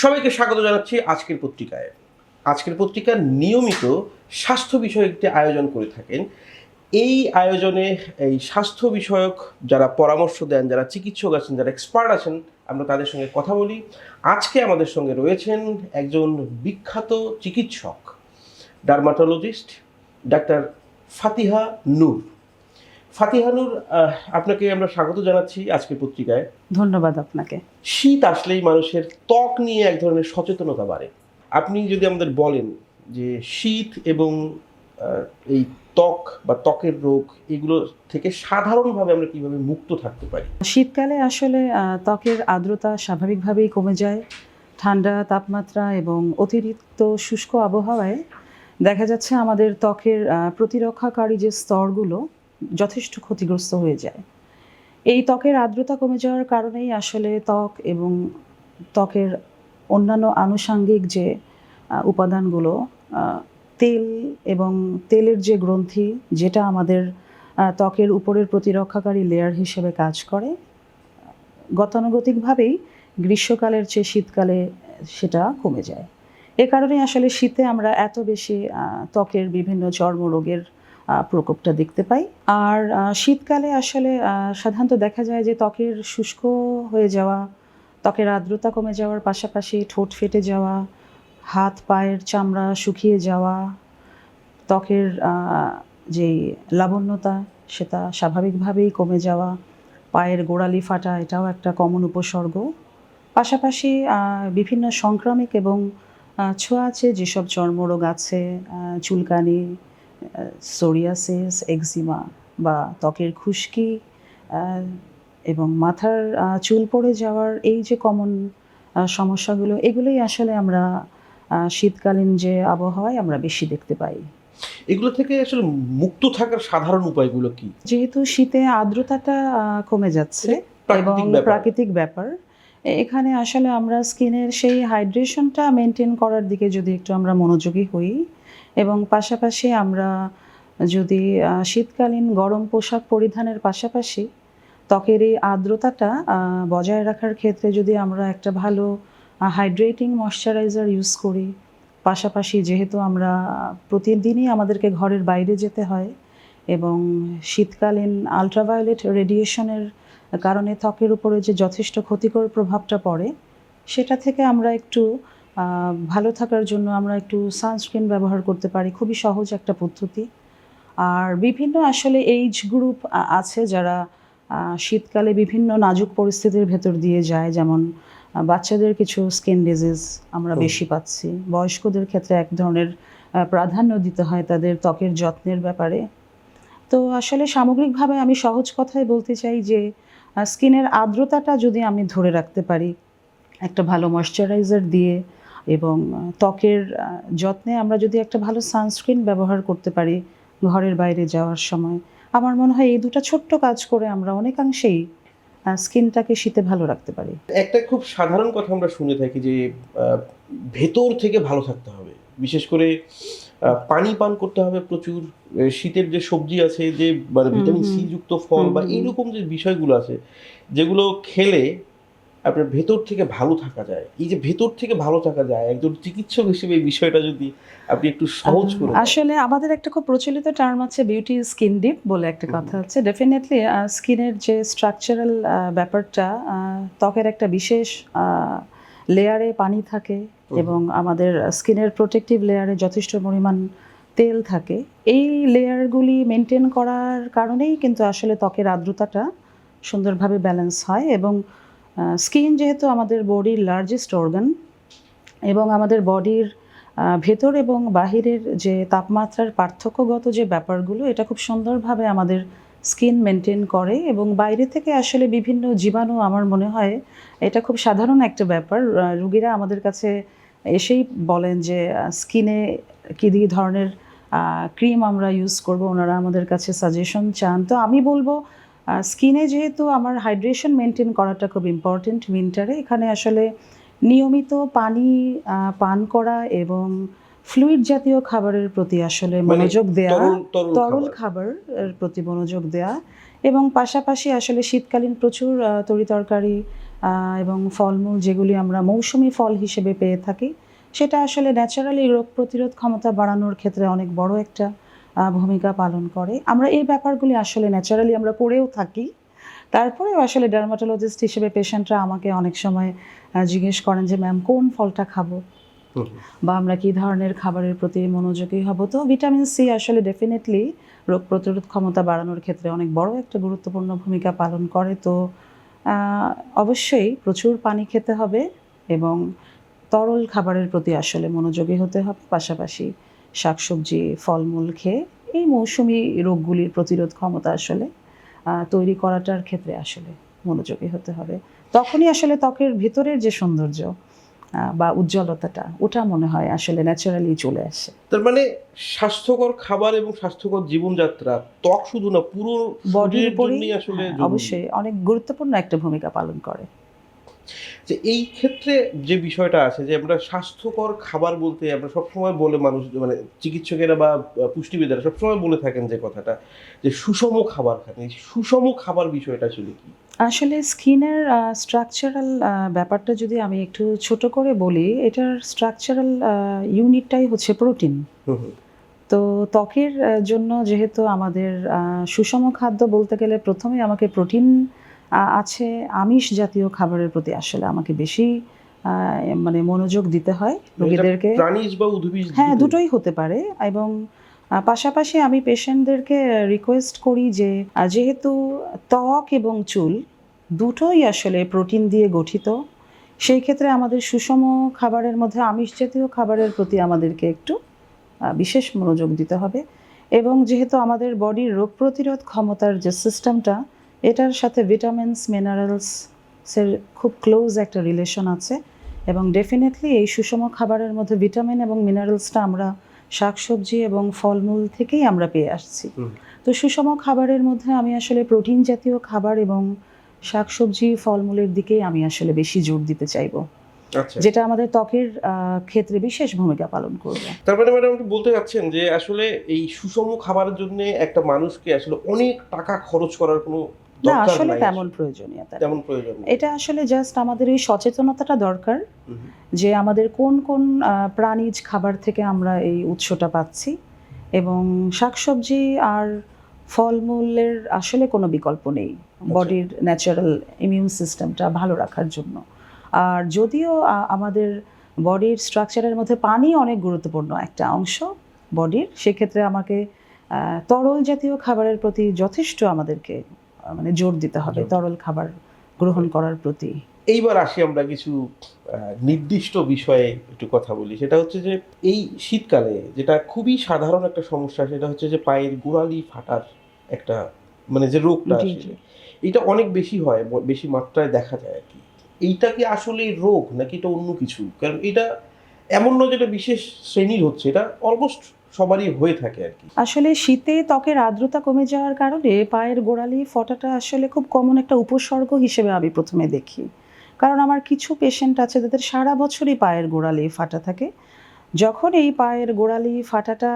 সবাইকে স্বাগত জানাচ্ছি আজকের পত্রিকায়। আজকের পত্রিকা নিয়মিত স্বাস্থ্য বিষয়ক একটি আয়োজন করে থাকেন। এই আয়োজনে এই স্বাস্থ্য বিষয়ক যারা পরামর্শ দেন, যারা চিকিৎসক আছেন, যারা এক্সপার্ট আছেন, আমরা তাদের সঙ্গে কথা বলি। আজকে আমাদের সঙ্গে রয়েছেন একজন বিখ্যাত চিকিৎসক, ডার্মাটোলজিস্ট ডাক্তার ফাতিহা নূর। ফাতিহা নূর, আপনাকে আমরা স্বাগত জানাচ্ছি আজকের পত্রিকায়। ধন্যবাদ আপনাকে। শীত আসলেই মানুষের ত্বক নিয়ে এক ধরনের সচেতনতা বাড়ে। আপনি যদি আমাদের বলেন যে শীত এবং এই ত্বক বা ত্বকের রোগ এগুলো থেকে সাধারণভাবে আমরা কিভাবে মুক্ত থাকতে পারি? শীতকালে আসলে ত্বকের আর্দ্রতা স্বাভাবিকভাবেই কমে যায়। ঠান্ডা তাপমাত্রা এবং অতিরিক্ত শুষ্ক আবহাওয়ায় দেখা যাচ্ছে আমাদের ত্বকের প্রতিরক্ষাকারী যে স্তরগুলো যথেষ্ট ক্ষতিগ্রস্ত হয়ে যায়। এই ত্বকের আর্দ্রতা কমে যাওয়ার কারণেই আসলে ত্বক এবং ত্বকের অন্যান্য আনুষঙ্গিক যে উপাদানগুলো, তেল এবং তেলের যে গ্রন্থি, যেটা আমাদের ত্বকের উপরের প্রতিরক্ষাকারী লেয়ার হিসেবে কাজ করে, গতানুগতিকভাবেই গ্রীষ্মকালের চেয়ে শীতকালে সেটা কমে যায়। এ কারণে আসলে শীতে আমরা এত বেশি ত্বকের বিভিন্ন চর্মরোগের প্রকোপটা দেখতে পাই। আর শীতকালে আসলে সাধারণত দেখা যায় যে ত্বকের শুষ্ক হয়ে যাওয়া, ত্বকের আর্দ্রতা কমে যাওয়ার পাশাপাশি ঠোঁট ফেটে যাওয়া, হাত পায়ের চামড়া শুকিয়ে যাওয়া, ত্বকের যেই লাবণ্যতা সেটা স্বাভাবিকভাবেই কমে যাওয়া, পায়ের গোড়ালি ফাটা এটাও একটা কমন উপসর্গ। পাশাপাশি বিভিন্ন সংক্রামিক এবং ছোঁয়াচে যেসব চর্মরোগ আছে, চুলকানি, সোরিয়াসিস, এক্সিমা বা ত্বকের খুশকি এবং মাথার চুল পড়ে যাওয়ার এই যে কমন সমস্যাগুলো, এগুলোই আসলে আমরা শীতকালীন যে আবহাওয়ায় আমরা বেশি দেখতে পাই। এগুলো থেকে আসলে মুক্ত থাকার সাধারণ উপায়গুলো কি? যেহেতু শীতে আর্দ্রতাটা কমে যাচ্ছে এবং প্রাকৃতিক ব্যাপার, এখানে আসলে আমরা স্কিনের সেই হাইড্রেশনটা মেনটেন করার দিকে যদি একটু আমরা মনোযোগী হই এবং পাশাপাশি আমরা যদি শীতকালীন গরম পোশাক পরিধানের পাশাপাশি ত্বকের এই আর্দ্রতাটা বজায় রাখার ক্ষেত্রে যদি আমরা একটা ভালো হাইড্রেটিং ময়শ্চারাইজার ইউজ করি, পাশাপাশি যেহেতু আমরা প্রতিদিনই আমাদেরকে ঘরের বাইরে যেতে হয় এবং শীতকালীন আলট্রাভায়োলেট রেডিয়েশনের কারণে ত্বকের উপরে যে যথেষ্ট ক্ষতিকর প্রভাবটা পড়ে, সেটা থেকে আমরা একটু ভালো থাকার জন্য আমরা একটু সানস্ক্রিন ব্যবহার করতে পারি। খুবই সহজ একটা পদ্ধতি। আর বিভিন্ন আসলে এইজ গ্রুপ আছে যারা শীতকালে বিভিন্ন নাজুক পরিস্থিতির ভেতর দিয়ে যায়, যেমন বাচ্চাদের কিছু স্কিন ডিজিজ আমরা বেশি পাচ্ছি, বয়স্কদের ক্ষেত্রে এক ধরনের প্রাধান্য দিতে হয় তাদের ত্বকের যত্নের ব্যাপারে। তো আসলে সামগ্রিকভাবে আমি সহজ কথায় বলতে চাই যে স্কিনের আর্দ্রতাটা যদি আমি ধরে রাখতে পারি একটা ভালো ময়শ্চারাইজার দিয়ে এবং ত্বকের যত্নে আমরা যদি একটা ভালো সানস্ক্রিন ব্যবহার করতে পারি ঘরের বাইরে যাওয়ার সময়, আমার মনে হয় এই দুটো ছোট্ট কাজ করে আমরা অনেকাংশেই স্কিনটাকে শীতে ভালো রাখতে পারি। একটা খুব সাধারণ কথা আমরা শুনে থাকি যে ভেতর থেকে ভালো থাকতে হবে, বিশেষ করে পানি পান করতে হবে প্রচুর, শীতের যে সবজি আছে, যে মানে ভিটামিন সি যুক্ত ফল বা এইরকম যে বিষয়গুলো আছে যেগুলো খেলে আপনার ভেতর থেকে ভালো থাকা যায়। এই যে ভেতর থেকে ভালো থাকা যায়, একজন চিকিৎসক হিসেবে এই বিষয়টা যদি আপনি একটু সহজ করে। আসলে আমাদের একটা খুব প্রচলিত টার্ম আছে বিউটি স্কিন ডিপ বলে একটা কথা আছে। ডেফিনেটলি স্কিনের যে স্ট্রাকচারাল ব্যাপারটা, ত্বকের একটা বিশেষ লেয়ারে পানি থাকে এবং আমাদের স্কিনের প্রোটেক্টিভ লেয়ারে যথেষ্ট পরিমাণ তেল থাকে। এই লেয়ারগুলি মেনটেন করার কারণেই কিন্তু আসলে ত্বকের আর্দ্রতাটা সুন্দরভাবে ব্যালেন্স হয় এবং স্কিন যেহেতু আমাদের বডির লার্জেস্ট অর্গান এবং আমাদের বডির ভেতর এবং বাহিরের যে তাপমাত্রার পার্থক্যগত যে ব্যাপারগুলো, এটা খুব সুন্দরভাবে আমাদের স্কিন মেনটেন করে এবং বাইরে থেকে আসলে বিভিন্ন জীবাণু, আমার মনে হয় এটা খুব সাধারণ একটা ব্যাপার। রুগীরা আমাদের কাছে এসেই বলেন যে স্কিনে কী ধরনের ক্রিম আমরা ইউজ করব, ওনারা আমাদের কাছে সাজেশন চান। তো আমি বলবো স্কিনে যেহেতু আমার হাইড্রেশন মেনটেন করাটা খুব ইম্পর্টেন্ট উইন্টারে, এখানে আসলে নিয়মিত পানি পান করা এবং ফ্লুইড জাতীয় খাবারের প্রতি আসলে মনোযোগ দেওয়া, তরল খাবারের প্রতি মনোযোগ দেওয়া এবং পাশাপাশি আসলে শীতকালীন প্রচুর তরিতরকারি এবং ফলমূল যেগুলি আমরা মৌসুমি ফল হিসেবে পেয়ে থাকি, সেটা আসলে ন্যাচারালি রোগ প্রতিরোধ ক্ষমতা বাড়ানোর ক্ষেত্রে অনেক বড় একটা ভূমিকা পালন করে। আমরা এই ব্যাপারগুলি আসলে ন্যাচারালি আমরা করেও থাকি। তারপরেও আসলে ডার্মাটোলজিস্ট হিসেবে পেশেন্টরা আমাকে অনেক সময় জিজ্ঞেস করেন যে ম্যাম কোন ফলটা খাবো, বা আমরা কী ধরনের খাবারের প্রতি মনোযোগী হব। তো ভিটামিন সি আসলে ডেফিনেটলি রোগ প্রতিরোধ ক্ষমতা বাড়ানোর ক্ষেত্রে অনেক বড় একটা গুরুত্বপূর্ণ ভূমিকা পালন করে। তো অবশ্যই প্রচুর পানি খেতে হবে এবং তরল খাবারের প্রতি আসলে মনোযোগী হতে হবে, পাশাপাশি শাকসবজি ফলমূল খেয়ে এই মৌসুমি রোগগুলির প্রতিরোধ ক্ষমতা আসলে তৈরি করাটার ক্ষেত্রে আসলে মনোযোগী হতে হবে। তখনই আসলে ত্বকের ভেতরের যে সৌন্দর্য বা উজ্জ্বলতাটা, ওটা মনে হয় আসলে ন্যাচারালি চলে আসে। তার মানে স্বাস্থ্যকর খাবার এবং স্বাস্থ্যকর জীবনযাত্রা ত্বক শুধু না, পুরো বডির উপরেই জন্যই আসলে অবশ্যই অনেক গুরুত্বপূর্ণ একটা ভূমিকা পালন করে। যে এই ক্ষেত্রে যে বিষয়টা আছে যে আমরা স্বাস্থ্যকর খাবার বলতে আমরা সবসময় বলে মানুষ মানে চিকিৎসকেরা বা পুষ্টিবিদেরা সবসময় বলে থাকেন যে কথাটা যে সুষম খাবার খান। এই সুষম খাবার বিষয়টা আসলে কি? আসলে স্কিনের স্ট্রাকচারাল ব্যাপারটা যদি আমি একটু ছোট করে বলি, এটার স্ট্রাকচারাল ইউনিটটাই হচ্ছে প্রোটিন। তো ত্বকের জন্য যেহেতু আমাদের সুষম খাদ্য বলতে গেলে প্রথমে আমাকে প্রোটিন আছে, আমিষ জাতীয় খাবারের প্রতি আসলে আমাকে বেশি মানে মনোযোগ দিতে হয় রোগীদেরকে। প্রাণীজ বা উদ্ভিজ? হ্যাঁ, দুটোই হতে পারে। এবং পাশাপাশি আমি পেশেন্টদেরকে রিকোয়েস্ট করি যে যেহেতু ত্বক এবং চুল দুটোই আসলে প্রোটিন দিয়ে গঠিত, সেই ক্ষেত্রে আমাদের সুষম খাবারের মধ্যে আমিষ জাতীয় খাবারের প্রতি আমাদেরকে একটু বিশেষ মনোযোগ দিতে হবে। এবং যেহেতু আমাদের বডির রোগ প্রতিরোধ ক্ষমতার যে সিস্টেমটা, এটার সাথে ভিটামিনস মিনারেলসের খুব ক্লোজ একটা রিলেশন আছে। এবং ডেফিনেটলি এই সুষম খাবারের মধ্যে ভিটামিন এবং মিনারেলসটা আমরা শাকসবজি এবং ফলমূল থেকেই আমরা পেয়ে আসছি। তো সুষম খাবারের মধ্যে আমি আসলে প্রোটিন জাতীয় খাবার এবং শাকসবজি ফলমূলের দিকেই আমি আসলে বেশি জোর দিতে চাইবো, যেটা আমাদের ত্বকের ক্ষেত্রে বিশেষ ভূমিকা পালন করবে। তার মানে ম্যাডাম আপনি বলতে চাচ্ছেন যে আসলে এই সুষম খাবারের জন্য একটা মানুষকে আসলে অনেক টাকা খরচ করার কোনো না, আসলে তেমন প্রয়োজনীয়তা তেমন প্রয়োজন। এটা আসলে জাস্ট আমাদের এই সচেতনতাটা দরকার যে আমাদের কোন কোন প্রাণীজ খাবার থেকে আমরা এই উৎসটা পাচ্ছি, এবং শাকসবজি আর ফলমূলের আসলে কোনো বিকল্প নেই বডির ন্যাচারাল ইমিউন সিস্টেমটা ভালো রাখার জন্য। আর যদিও আমাদের বডির স্ট্রাকচারের মধ্যে পানি অনেক গুরুত্বপূর্ণ একটা অংশ বডির, সেক্ষেত্রে আমাকে তরল জাতীয় খাবারের প্রতি যথেষ্ট আমাদেরকে মানে জোর দিতে হবে, তরল খাবার গ্রহণ করার প্রতি। এইবার আসি আমরা কিছু নির্দিষ্ট বিষয়ে একটু কথা বলি। সেটা হচ্ছে যে এই শীতকালে যেটা খুবই সাধারণ একটা সমস্যা, সেটা হচ্ছে যে পায়ের গোড়ালি ফাটার একটা মানে যে রোগটা আসে, এটা অনেক বেশি হয়, বেশি মাত্রায় দেখা যায় আর কি। এইটা কি আসলে রোগ নাকি এটা অন্য কিছু? কারণ এটা এমন নয় যেটা বিশেষ শ্রেণীর হচ্ছে, এটা অলমোস্ট সবারই হয়ে থাকে আর কি। আসলে শীতে ত্বকের আর্দ্রতা কমে যাওয়ার কারণে পায়ের গোড়ালি ফোটাটা আসলে খুব কমন একটা উপসর্গ হিসেবে আমি প্রথমে দেখি। কারণ আমার কিছু পেশেন্ট আছে যাদের সারা বছরই পায়ের গোড়ালি ফাটা থাকে। যখন এই পায়ের গোড়ালি ফাটাটা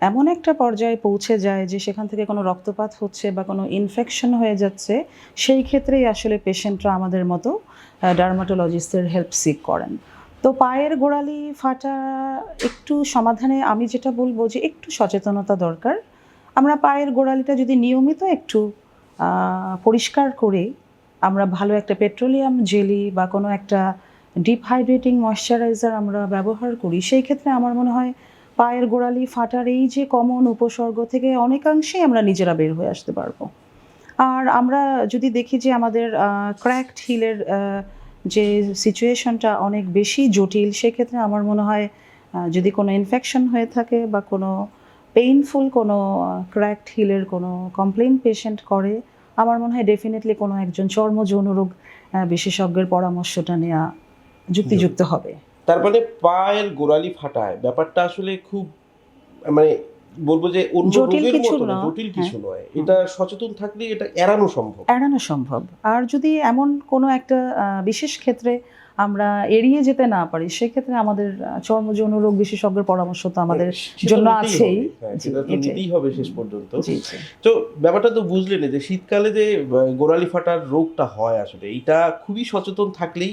এমন একটা পর্যায়ে পৌঁছে যায় যে সেখান থেকে কোনো রক্তপাত হচ্ছে বা কোনো ইনফেকশন হয়ে যাচ্ছে, সেই ক্ষেত্রেই আসলে পেশেন্টরা আমাদের মতো ডার্মাটোলজিস্টের হেল্প সিক করেন। তো পায়ের গোড়ালি ফাটা একটু সমাধানে আমি যেটা বলবো যে একটু সচেতনতা দরকার। আমরা পায়ের গোড়ালিটা যদি নিয়মিত একটু পরিষ্কার করে আমরা ভালো একটা পেট্রোলিয়াম জেলি বা কোনো একটা ডিপ হাইড্রেটিং ময়শ্চারাইজার আমরা ব্যবহার করি, সেই ক্ষেত্রে আমার মনে হয় পায়ের গোড়ালি ফাটার এই যে কমন উপসর্গ থেকে অনেকাংশেই আমরা নিজেরা বের হয়ে আসতে পারবো। আর আমরা যদি দেখি যে আমাদের ক্র্যাকড হিলের যে সিচুয়েশনটা অনেক বেশি জটিল, সেক্ষেত্রে আমার মনে হয় যদি কোনো ইনফেকশন হয়ে থাকে বা কোনো পেইনফুল কোনো ক্র্যাকড হিলের কোনো কমপ্লেন পেশেন্ট করে, আমার মনে হয় ডেফিনেটলি কোনো একজন চর্ম যৌনরোগ বিশেষজ্ঞের পরামর্শটা নেওয়া যুক্তিযুক্ত হবে। তার মানে পায়ের গোড়ালি ফাটায় ব্যাপারটা আসলে খুব মানে বলবো যে অন্য রোগের মতো না, জটিল কিছু নয়। এটা সচেতন থাকলে এটা এড়ানো সম্ভব। আর যদি এমন কোনো একটা বিশেষ ক্ষেত্রে আমরা এড়িয়ে যেতে না পারি, সেক্ষেত্রে আমাদের চর্মযৌন রোগ বিশেষজ্ঞের পরামর্শ তো আমাদের সেটা জন্য নিতেই আছেই। হবে। হ্যাঁ, জি, সেটা তো এটাই। নিতেই হবে শেষ পর্যন্ত। জি জি। তো ব্যাপারটা তো বুঝলেন যে শীতকালে যে গোড়ালি ফাটার রোগটা হয় আসলে এইটা খুবই সচেতন থাকলেই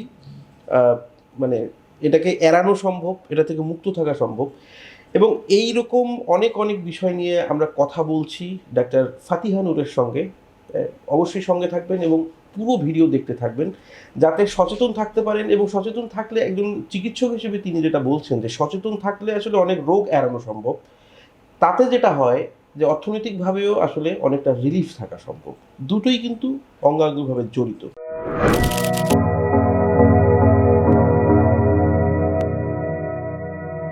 আহ, মানে এটাকে এড়ানো সম্ভব, এটা থেকে মুক্ত থাকা সম্ভব। এবং এই রকম অনেক অনেক বিষয় নিয়ে আমরা কথা বলছি ডাক্তার ফাতিহা নূরের সঙ্গে। অবশ্যই সঙ্গে থাকবেন এবং পুরো ভিডিও দেখতে থাকবেন যাতে সচেতন থাকতে পারেন। এবং সচেতন থাকলে একজন চিকিৎসক হিসেবে তিনি যেটা বলছেন যে সচেতন থাকলে আসলে অনেক রোগ এড়ানো সম্ভব। তাতে যেটা হয় যে অর্থনৈতিকভাবেও আসলে অনেকটা রিলিফ থাকা সম্ভব। দুটোই কিন্তু অঙ্গাঙ্গিভাবে জড়িত।